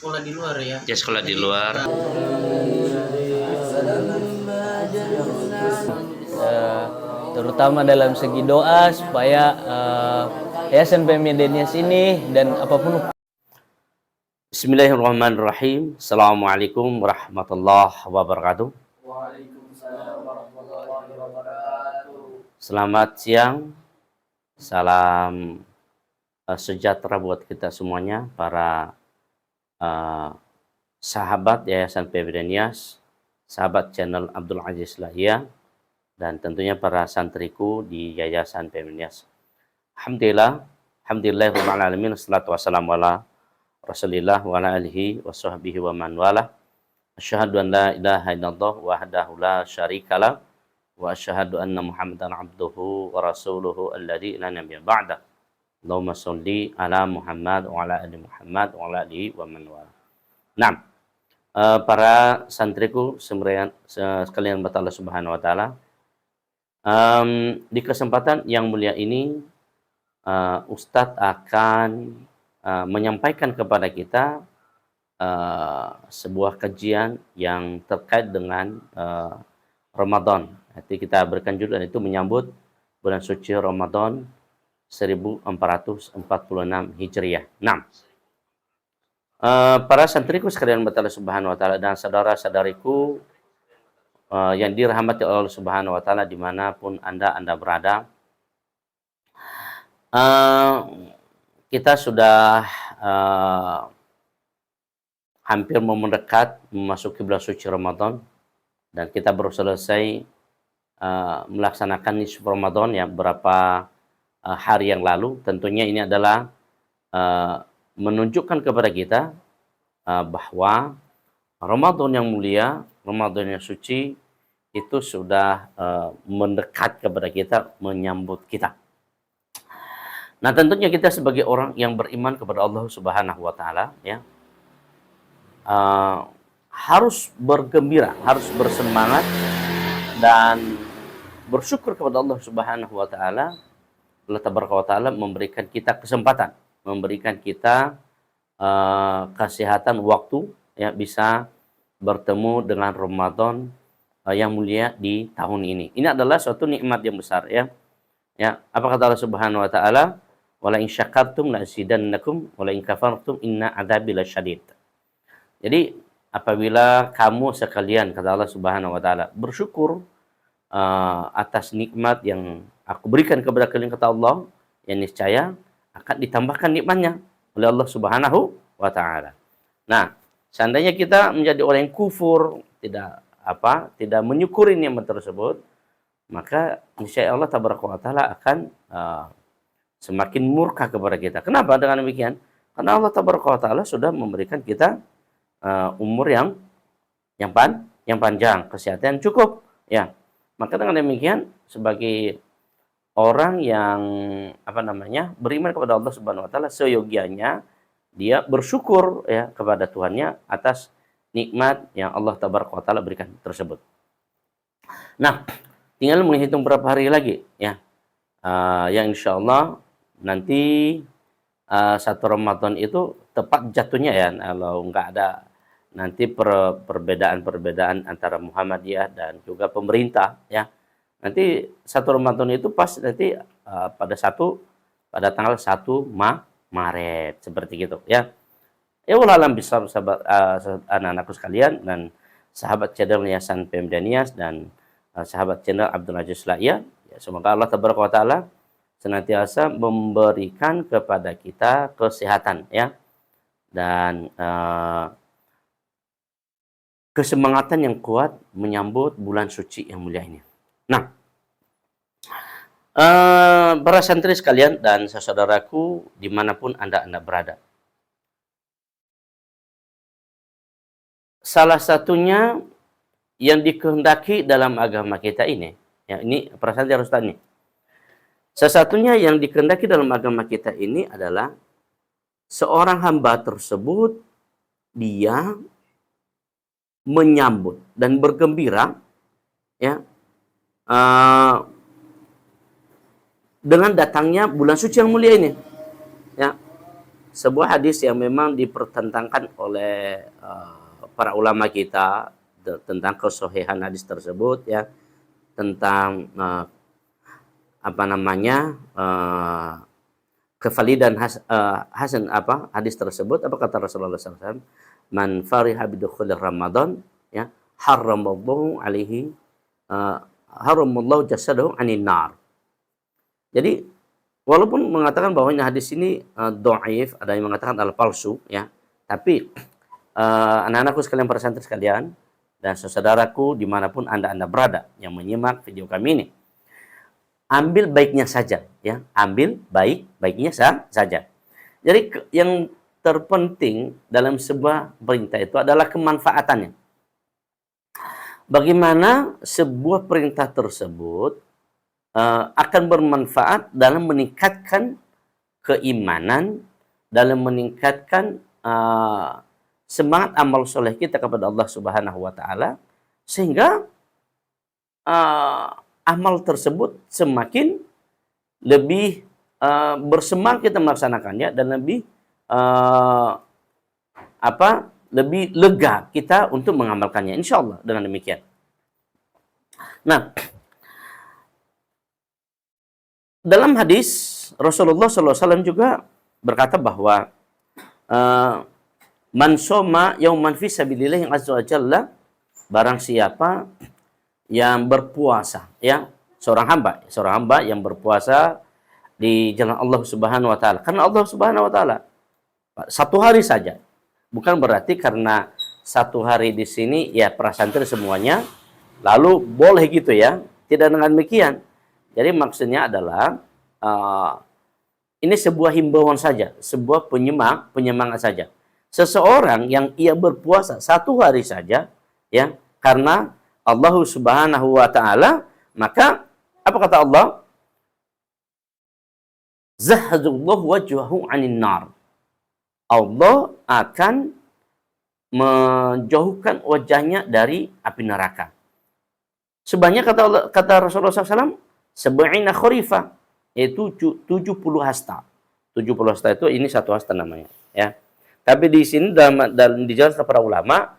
sekolah di luar ya. Ya, sekolah di luar. Eh, Terutama dalam segi doa supaya Yayasan Pemidenias ini dan apapun. Bismillahirrahmanirrahim. Assalamualaikum warahmatullahi wabarakatuh. Waalaikumsalam warahmatullahi wabarakatuh. Selamat siang. Salam sejahtera buat kita semuanya, para sahabat Yayasan Pemidenias, sahabat channel Abdul Aziz Lahia, dan tentunya para santriku di Yayasan Pemidenias. Alhamdulillahirabbil alamin, wassalatu wassalamu ala Rasulillah wa ala alihi wa sahbihi wa man wala. Asyhadu an la ilaha illallah wahdahu la syarikalah wa asyhadu anna Muhammadan abduhu wa rasuluhu alladzi la nabiyya ba'da. Allahumma sholli ala Muhammad wa ala ali Muhammad wa ala alihi wa man wala. Nah, para santriku sekalian buat Allah Subhanahu wa taala, di kesempatan yang mulia ini Ustadz akan menyampaikan kepada kita sebuah kajian yang terkait dengan Ramadan. Nanti kita berikan judul itu menyambut bulan suci Ramadan 1446 Hijriah. Nah, para santriku sekalian bertala Subhanahu wa taala dan saudara-saudariku yang dirahmati Allah Subhanahu wa taala dimanapun Anda berada. Kita sudah hampir mau mendekat memasuki bulan suci Ramadan, dan kita baru selesai melaksanakan nisfu Ramadan ya beberapa hari yang lalu. Tentunya ini adalah menunjukkan kepada kita bahwa Ramadan yang mulia, Ramadan yang suci itu sudah mendekat kepada kita, menyambut kita. Nah, tentunya kita sebagai orang yang beriman kepada Allah Subhanahu wa taala ya, harus bergembira, harus bersemangat dan bersyukur kepada Allah Subhanahu wa taala. Allah Tabaraka wa taala memberikan kita kesempatan, memberikan kita kesehatan waktu ya, bisa bertemu dengan Ramadan yang mulia di tahun ini. Ini adalah suatu nikmat yang besar ya. Ya, apa kata Allah Subhanahu wa taala? Wala in syakartum la azidannakum wala in kafartum inna adzabi lasyadid. Jadi apabila kamu sekalian, kata Allah Subhanahu wa taala, bersyukur atas nikmat yang aku berikan kepada kalian, kata Allah, yang niscaya akan ditambahkan nikmatnya oleh Allah Subhanahu wa taala. Nah, seandainya kita menjadi orang yang kufur, tidak menyukuri nikmat tersebut, maka niscaya Allah Tabaraka wa taala akan semakin murka kepada kita. Kenapa dengan demikian? Karena Allah Tabaraka wa taala sudah memberikan kita umur yang panjang, kesehatan yang cukup ya. Maka dengan demikian, sebagai orang yang beriman kepada Allah Subhanahu wa taala, seyogianya dia bersyukur ya kepada Tuhannya atas nikmat yang Allah Tabaraka wa taala berikan tersebut. Nah, tinggal menghitung berapa hari lagi ya, yang insya Allah nanti satu Ramadan itu tepat jatuhnya ya, kalau nggak ada nanti perbedaan antara Muhammadiyah dan juga pemerintah ya. Nanti satu Ramadan itu pas nanti pada tanggal 1 Maret seperti gitu ya. Ya Allah alam bisa sahabat anak-anakku sekalian dan sahabat channel Yayasan Pemidenias dan sahabat channel Abdul Aziz Lahia. Ya, semoga Allah Tabaraka wa taala senantiasa memberikan kepada kita kesehatan ya, dan kesemangatan yang kuat menyambut bulan suci yang mulia ini. Nah, para santri sekalian dan saudaraku dimanapun anda berada, salah satunya yang dikehendaki dalam agama kita ini ya, ini para santri harus tanya. Salah satunya yang dikehendaki dalam agama kita ini adalah seorang hamba tersebut dia menyambut dan bergembira ya dengan datangnya bulan suci yang mulia ini ya. sebuah hadis yang memang dipertentangkan oleh para ulama kita tentang kesohihan hadis tersebut, ya, tentang apa namanya kevalidan hasan hadis tersebut. Apa kata Rasulullah SAW? Man fariha bidukhulir Ramadan, ya, haramallahu alaihi haramallahu jasadahu anin nar. Jadi walaupun mengatakan bahwa hadis ini dhaif, ada yang mengatakan adalah palsu, ya, tapi anak-anakku sekalian, para santri sekalian, dan saudaraku dimanapun anda berada yang menyimak video kami ini, ambil baiknya saja, ya, ambil baiknya saja. Jadi yang terpenting dalam sebuah perintah itu adalah kemanfaatannya. Bagaimana sebuah perintah tersebut akan bermanfaat dalam meningkatkan keimanan, dalam meningkatkan semangat amal soleh kita kepada Allah Subhanahu wa Ta'ala, sehingga amal tersebut semakin lebih bersemangat kita melaksanakannya, dan lebih lebih lega kita untuk mengamalkannya, insya Allah dengan demikian. Nah, dalam hadis Rasulullah SAW juga berkata bahwa man soma yauman fi sabilillah azza wa jalla, barang siapa yang berpuasa, ya, seorang hamba yang berpuasa di jalan Allah Subhanahu wa Ta'ala. Karena Allah Subhanahu wa Ta'ala satu hari saja, bukan berarti karena satu hari di sini ya para santri semuanya lalu boleh gitu, ya, tidak dengan demikian. Jadi maksudnya adalah ini sebuah himbauan saja, sebuah penyemangat saja. Seseorang yang ia berpuasa satu hari saja, ya, karena Allah Subhanahu wa Ta'ala, maka apa kata Allah? Zahadullahu wajhahu 'anil nar. Allah akan menjauhkan wajahnya dari api neraka. Sebanyak kata Rasulullah SAW, sab'ina khurifah, yaitu 70 hasta. 70 hasta itu ini satu hasta namanya, ya. Tapi di sini dalam dijelaskan para ulama,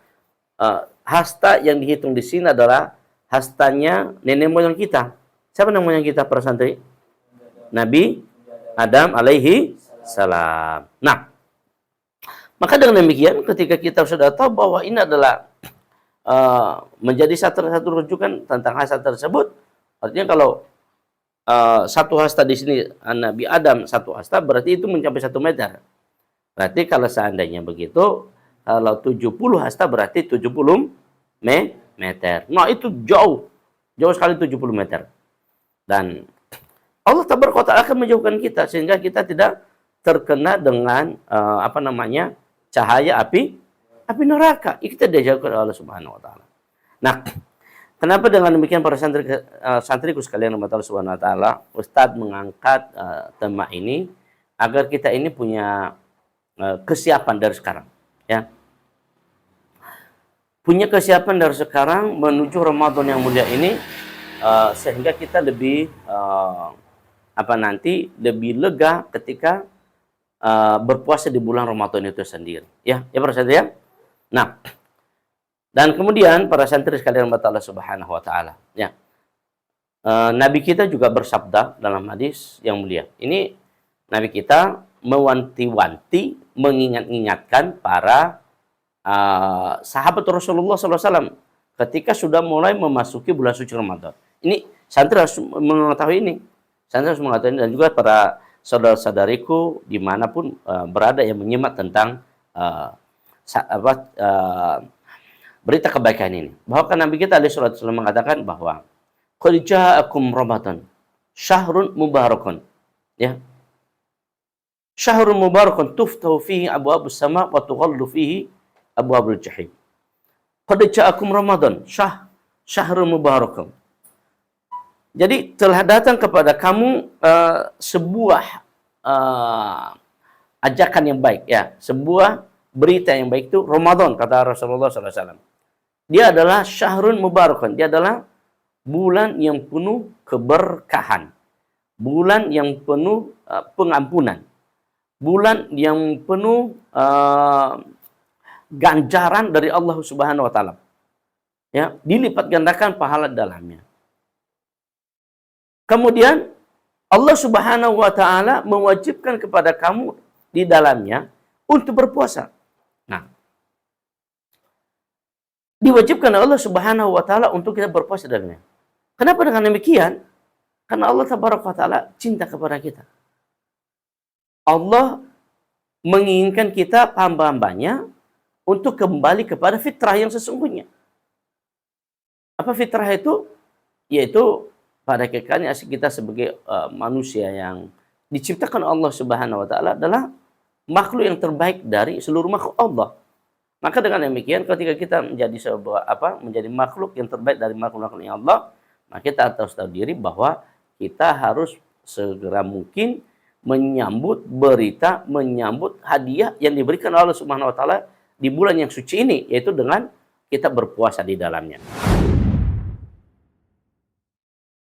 hasta yang dihitung di sini adalah hastanya nenek moyang kita. Siapa nenek moyang kita para santri? Nabi Adam alaihi salam. Nah, maka dengan demikian ketika kita sudah tahu bahwa ini adalah menjadi satu rujukan tentang hasta tersebut, artinya kalau satu hasta di sini Nabi Adam satu hasta, berarti itu mencapai 1 meter. Berarti kalau seandainya begitu, kalau 70 hasta berarti 70 meter. Nah, itu jauh sekali 70 meter. Dan Allah Tabaraka wa Ta'ala akan menjauhkan kita sehingga kita tidak terkena dengan cahaya api neraka. Kita dijauhkan oleh Allah Subhanahu wa Ta'ala. Nah, kenapa dengan demikian para santriku sekalian Allah Subhanahu wa Ta'ala, Ustadz mengangkat tema ini agar kita ini punya kesiapan dari sekarang, ya. Punya kesiapan dari sekarang menuju Ramadan yang mulia ini, sehingga kita lebih lebih lega ketika berpuasa di bulan Ramadan itu sendiri, ya para santri, ya. Nah, dan kemudian para santri sekalian Allah Subhanahu wa Ta'ala, ya, Nabi kita juga bersabda dalam hadis yang mulia ini, Nabi kita mewanti-wanti, mengingat-ingatkan para sahabat Rasulullah SAW ketika sudah mulai memasuki bulan suci Ramadan. Ini santri harus mengetahui ini. Santri harus mengetahui ini, dan juga para saudara-saudariku dimanapun berada yang menyimak tentang berita kebaikan ini. Bahwa Nabi kita alaihi salatu wasallam mengatakan bahwa qad ja'akum Ramadan syahrun mubarakun, ya. Syahrun mubarakun tuftahu fihi abwabus sama wa tughallu fihi abwabul jahim. Qad ja'akum Ramadan syahrun mubarakun. Jadi telah datang kepada kamu sebuah ajakan yang baik, ya, sebuah berita yang baik, itu Ramadan, kata Rasulullah SAW. Dia adalah syahrun mubarakun, dia adalah bulan yang penuh keberkahan, bulan yang penuh pengampunan, bulan yang penuh ganjaran dari Allah Subhanahu wa taala. Ya, dilipat gandakan pahala dalamnya. Kemudian Allah Subhanahu wa taala mewajibkan kepada kamu di dalamnya untuk berpuasa. Nah, diwajibkan oleh Allah Subhanahu wa taala untuk kita berpuasa dalamnya. Kenapa dengan demikian? Karena Allah Tabaraka wa taala cinta kepada kita. Allah menginginkan kita hamba-hambanya untuk kembali kepada fitrah yang sesungguhnya. Apa fitrah itu? Yaitu pada hakikatnya kita sebagai manusia yang diciptakan Allah Subhanahu wa taala adalah makhluk yang terbaik dari seluruh makhluk Allah. Maka dengan demikian ketika kita menjadi menjadi makhluk yang terbaik dari makhluk-makhluk Allah, maka kita harus tahu diri bahwa kita harus segera mungkin menyambut berita, menyambut hadiah yang diberikan oleh Allah Subhanahu wa taala di bulan yang suci ini, yaitu dengan kita berpuasa di dalamnya.